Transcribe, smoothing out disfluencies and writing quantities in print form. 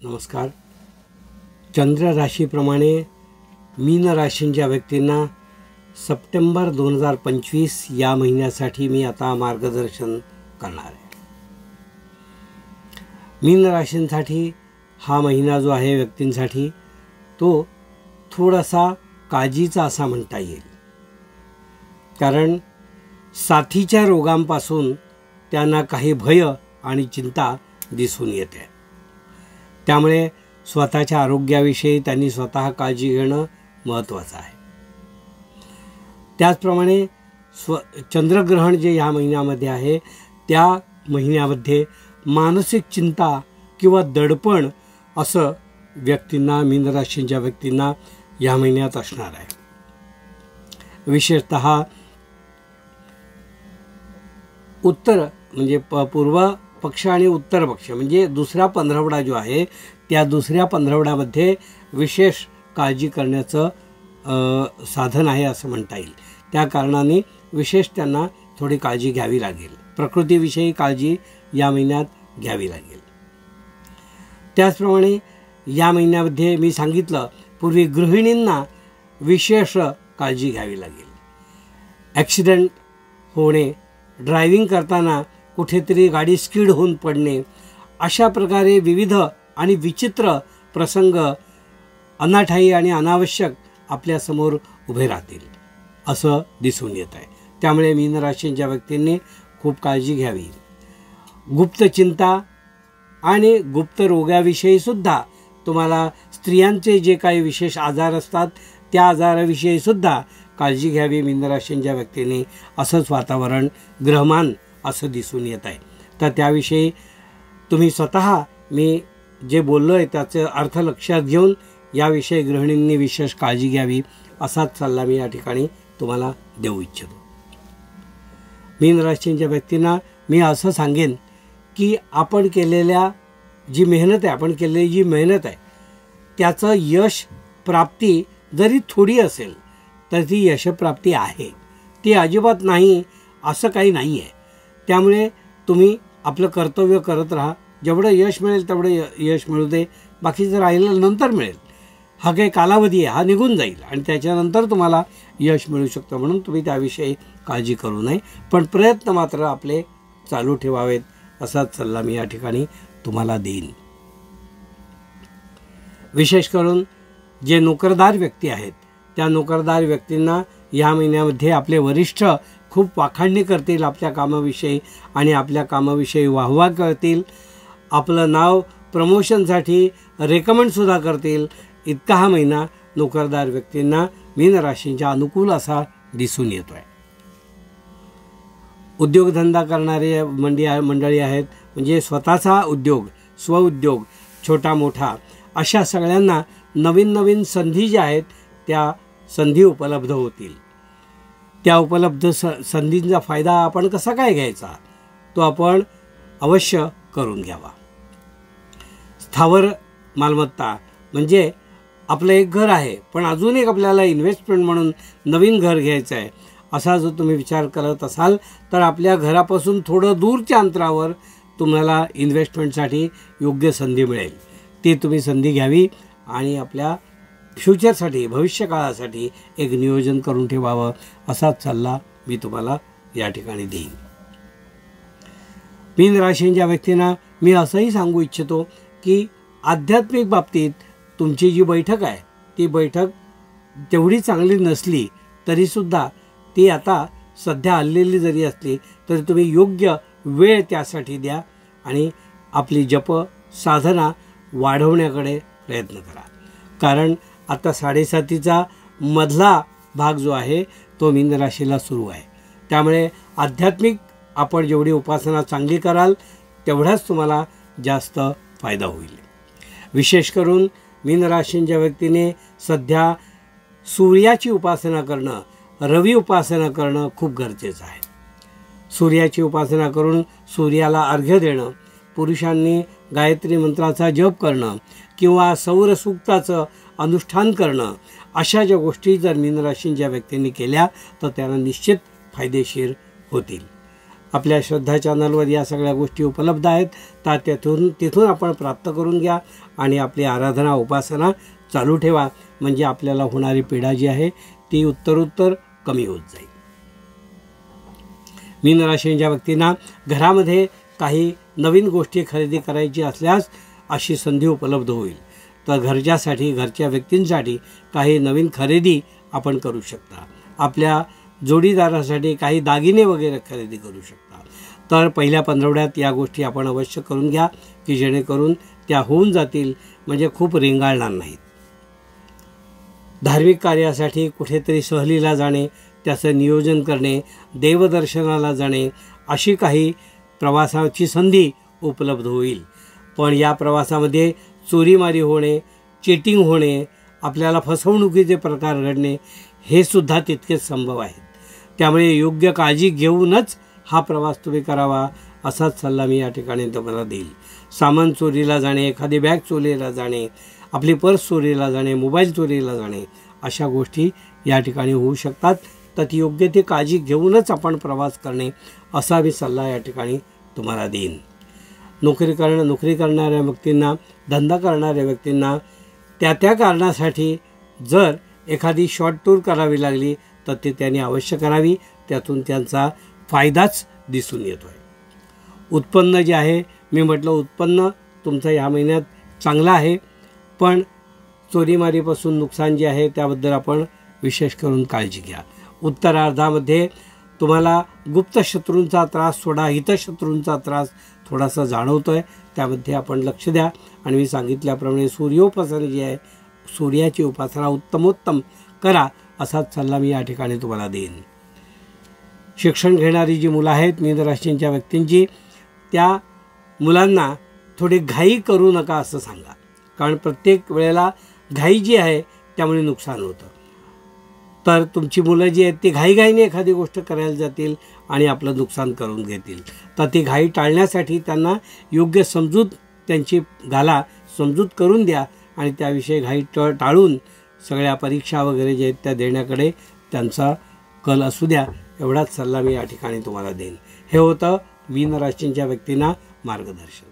नमस्कार. चंद्र राशीप्रमाणे मीन राशींच्या व्यक्तींना सप्टेंबर 2025 या महिन्यासाठी मी आता मार्गदर्शन करणार आहे. मीन राशींसाठी हा महिना जो आहे व्यक्तींसाठी तो थोडासा काळजीचा असा म्हणता येईल. कारण साथीच्या रोगांपासून त्यांना काही भय आणि चिंता दिसून येते. त्यामुळे स्वतःच्या आरोग्याविषयी त्यांनी स्वतः काळजी घेणं महत्त्वाचं आहे. त्याचप्रमाणे चंद्रग्रहण जे ह्या महिन्यामध्ये आहे त्या महिन्यामध्ये मानसिक चिंता किंवा दडपण असं व्यक्तींना, मीन राशींच्या व्यक्तींना या महिन्यात असणार आहे. विशेषतः उत्तर म्हणजे पूर्व पक्ष आणि उत्तर पक्ष म्हणजे दुसरा पंधरवडा जो आहे त्या दुसऱ्या पंधरवड्यामध्ये विशेष काळजी करण्याचं साधन आहे असं म्हणता येईल. त्या कारणाने विशेष त्यांना थोडी काळजी घ्यावी लागेल. प्रकृतीविषयी काळजी या महिन्यात घ्यावी लागेल. त्याचप्रमाणे या महिन्यामध्ये मी सांगितलं पूर्वी गृहिणींना विशेष काळजी घ्यावी लागेल. ॲक्सिडेंट होणे, ड्रायव्हिंग करताना कुठेतरी गाडी स्किड होऊन पडणे, अशा प्रकारे विविध आणि विचित्र प्रसंग अनाठायी आणि अनावश्यक आपल्यासमोर उभे राहतील असं दिसून येत आहे. त्यामुळे मीन राशींच्या व्यक्तींनी खूप काळजी घ्यावी. गुप्त चिंता आणि गुप्त रोगाविषयीसुद्धा तुम्हाला स्त्रियांचे जे काही विशेष आजार असतात त्या आजाराविषयीसुद्धा काळजी घ्यावी मीन राशींच्या व्यक्तींनी. असंच वातावरण ग्रहमान असं दिसून येत आहे. तर त्याविषयी तुम्ही स्वतः मी जे बोललो आहे त्याचे अर्थ लक्षात घेऊन याविषयी गृहिणींनी विशेष काळजी घ्यावी असाच सल्ला मी या ठिकाणी तुम्हाला देऊ इच्छितो. मीन राशींच्या व्यक्तींना मी असं सांगेन की आपण केलेल्या जी मेहनत आहे, आपण केलेली जी मेहनत आहे त्याचं यश प्राप्ती जरी थोडी असेल तर ती यशप्राप्ती आहे. ती अजिबात नाही असं काही नाही आहे. त्यामुळे तुम्ही आपलं कर्तव्य करत राहा. जेवढं यश मिळेल तेवढं यश मिळू दे. बाकीचं राहिलं नंतर मिळेल. हा काही कालावधी आहे, हा निघून जाईल आणि त्याच्यानंतर तुम्हाला यश मिळू शकतं. म्हणून तुम्ही त्याविषयी काळजी करू नये, पण प्रयत्न मात्र आपले चालू ठेवावेत असाच सल्ला मी या ठिकाणी तुम्हाला देईन. विशेष करून जे नोकरदार व्यक्ती आहेत त्या नोकरदार व्यक्तींना या महिन्यामध्ये आपले वरिष्ठ खूप वाखाणणी करतील आपल्या कामाविषयी आणि आपल्या कामाविषयी वाहवा करतील. आपलं नाव प्रमोशनसाठी रेकमेंडसुद्धा करतील. इतका हा महिना नोकरदार व्यक्तींना मीन राशींच्या अनुकूल असा दिसून येतो आहे. उद्योगधंदा करणारे मंडळी आहेत, म्हणजे स्वतःचा उद्योग, स्वउद्योग, छोटा मोठा, अशा सगळ्यांना नवीन नवीन संधी ज्या आहेत त्या संधी उपलब्ध होतील. त्या उपलब्ध संधींचा फायदा आपण कसा काय घ्यायचा तो आपण अवश्य करून घ्यावा. स्थावर मालमत्ता म्हणजे आपलं एक घर आहे पण अजून एक आपल्याला इन्व्हेस्टमेंट म्हणून नवीन घर घ्यायचं आहे असा जो तुम्ही विचार करत असाल तर आपल्या घरापासून थोडं दूरच्या अंतरावर तुम्हाला इन्व्हेस्टमेंटसाठी योग्य संधी मिळेल. ती तुम्ही संधी घ्यावी आणि आपल्या फ्युचरसाठी, भविष्यकाळासाठी एक नियोजन करून ठेवावं असाच सल्ला मी तुम्हाला या ठिकाणी देईन. मीन राशींच्या व्यक्तींना मी असंही सांगू इच्छितो की आध्यात्मिक बाबतीत तुमची जी बैठक आहे ती बैठक तेवढी चांगली नसली तरीसुद्धा ती आता सध्या हललेली जरी असली तरी तुम्ही योग्य वेळ त्यासाठी द्या आणि आपली जप साधना वाढवण्याकडे प्रयत्न करा. कारण आता 7:30चा मधला भाग जो आहे तो मीन राशीला सुरू आहे. त्यामुळे आध्यात्मिक आपण जेवढी उपासना चांगली कराल तेवढाच तुम्हाला जास्त फायदा होईल. विशेष करून मीन राशींच्या व्यक्तीने सध्या सूर्याची उपासना करणं, रवी उपासना करणं खूप गरजेचं आहे. सूर्याची उपासना करून सूर्याला अर्घ्य देणं, पुरुषांनी गायत्री मंत्राचा जप करणं किंवा सौर सूक्ताचं अनुष्ठान करणं, अशा ज्या गोष्टी जर मीन राशींच्या व्यक्तींनी केल्या तर त्यांना निश्चित फायदेशीर होतील. आपल्या श्रद्धा चॅनलवर या सगळ्या गोष्टी उपलब्ध आहेत, तर तिथून आपण प्राप्त करून घ्या आणि आपली आराधना उपासना चालू ठेवा. म्हणजे आपल्याला होणारी पीडा जी आहे ती उत्तरोत्तर कमी होत जाईल. मीन राशीच्या व्यक्तींना घरामध्ये काही नवीन गोष्टी खरेदी करायची असल्यास अशी संधी उपलब्ध होईल. तर घरच्यासाठी, घरच्या व्यक्तींसाठी काही नवीन खरेदी आपण करू शकता. आपल्या जोडीदारासाठी काही दागिने वगैरे खरेदी करू शकता. तर पहिल्या पंधरवड्यात या गोष्टी आपण अवश्य करून घ्या की जेणेकरून त्या होऊन जातील, म्हणजे खूप रेंगाळणार नाहीत. धार्मिक कार्यासाठी कुठेतरी सहलीला जाणे, त्याचं नियोजन करणे, देवदर्शनाला जाणे, अशी काही प्रवासाची संधी उपलब्ध होईल. पण या प्रवासामध्ये चोरीमारी होणे, चीटिंग होणे, आपल्याला फसवणुकीचे प्रकार घडणे हे सुद्धा तितकेच संभव आहेत. त्यामुळे योग्य काळजी घेऊनच हा प्रवास तुम्ही करावा असाच सल्ला मी या ठिकाणी तुम्हाला देईल. सामान चोरीला जाणे, एखादी बॅग चोरीला जाणे, आपली पर्स चोरीला जाणे, मोबाईल चोरीला जाणे, अशा गोष्टी या ठिकाणी होऊ शकतात. तर ती योग्य ती काळजी घेऊनच आपण प्रवास करणे असा मी सल्ला या ठिकाणी तुम्हाला देईन. नोकरी करणाऱ्या व्यक्तींना, धंदा करणाऱ्या व्यक्तींना त्या कारणासाठी जर एखादी शॉर्ट टूर करावी लागली तर ते त्यांनी अवश्य करावी. त्यातून त्यांचा फायदाच दिसून येतो आहे. उत्पन्न जे आहे, मी म्हटलं उत्पन्न तुमचं ह्या महिन्यात चांगलं आहे, पण चोरीमारीपासून नुकसान जे आहे त्याबद्दल आपण विशेष करून काळजी घ्या. उत्तरार्धामध्ये तुम्हाला गुप्त शत्रूंचा त्रास सोडा, हितशत्रूंचा त्रास थोडासा जाणवतो आहे, त्यामध्ये आपण लक्ष द्या. आणि मी सांगितल्याप्रमाणे सूर्योपासना जी आहे, सूर्याची उपासना उत्तमोत्तम करा असाच सल्ला मी या ठिकाणी तुम्हाला देईन. शिक्षण घेणारी जी मुलं आहेत मीन राशीच्या व्यक्तींची, त्या मुलांना थोडी घाई करू नका असं सांगा. कारण प्रत्येक वेळेला घाई जी आहे त्यामुळे नुकसान होतं. तर तुमची मुलं जी आहेत ती घाईघाईने एखादी गोष्ट करायला जातील आणि आपलं नुकसान करून घेतील. तर ती घाई टाळण्यासाठी त्यांना योग्य समजूत त्यांची घाला, समजूत करून द्या आणि त्याविषयी घाई टाळून सगळ्या परीक्षा वगैरे जे आहेत त्या देण्याकडे त्यांचा कल असू द्या. एवढाच सल्ला मी या ठिकाणी तुम्हाला देईन. हे होतं मीन राशीच्या व्यक्तींना मार्गदर्शन.